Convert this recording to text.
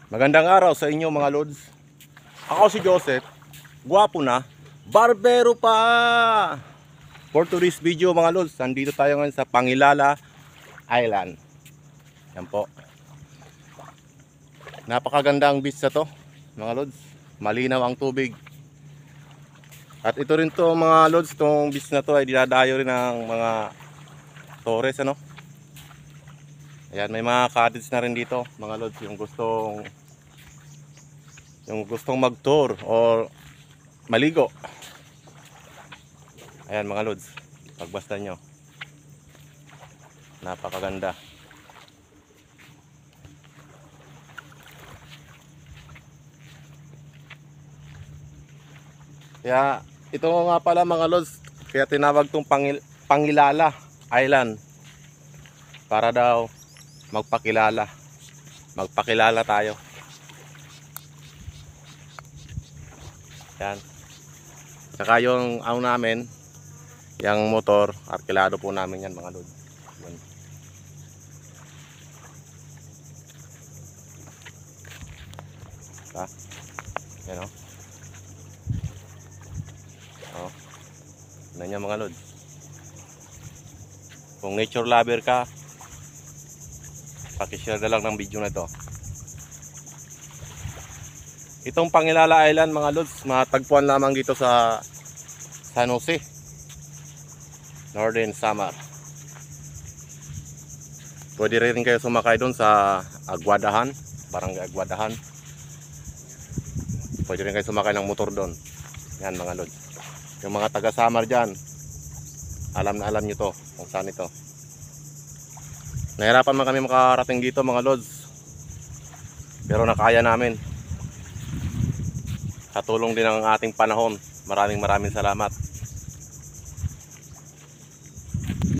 Magandang araw sa inyo mga lods. Ako si Joseph. Gwapo na, barbero pa. For today's video mga lods, nandito tayo ngayon sa Pangilala Island. Yan po. Napakaganda ang beach na to mga lods. Malinaw ang tubig. At ito rin to mga lods, itong beach na to ay dinadayo rin ng mga tourist ano. Ayan, may mga cottage na rin dito mga lods, yung gustong mag-tour or maligo. Ayan mga lods, pagbasta nyo, napakaganda. Kaya ito nga pala mga lods, kaya tinawag tong Pangilala Island, para daw magpakilala tayo. Yan. Saka yung namin, yung motor, arkilado po namin yan mga lods. Yan. Ha? Yan o. Oh. Yan yan mga lods. Kung nature lover ka, pakishare na lang ng video na ito. Itong Pangilala Island mga lods, matagpuan lamang dito sa San Jose, Northern Samar. Pwede rin kayo sumakay doon sa Aguadahan, Barangay Aguadahan. Pwede rin kayo sumakay ng motor doon. Yan mga lods. Yung mga taga Samar dyan, alam na alam nyo to kung saan ito. Nahirapan man kami makarating dito mga lods, pero nakaya namin. Katulong din ang ating panahon. Maraming salamat.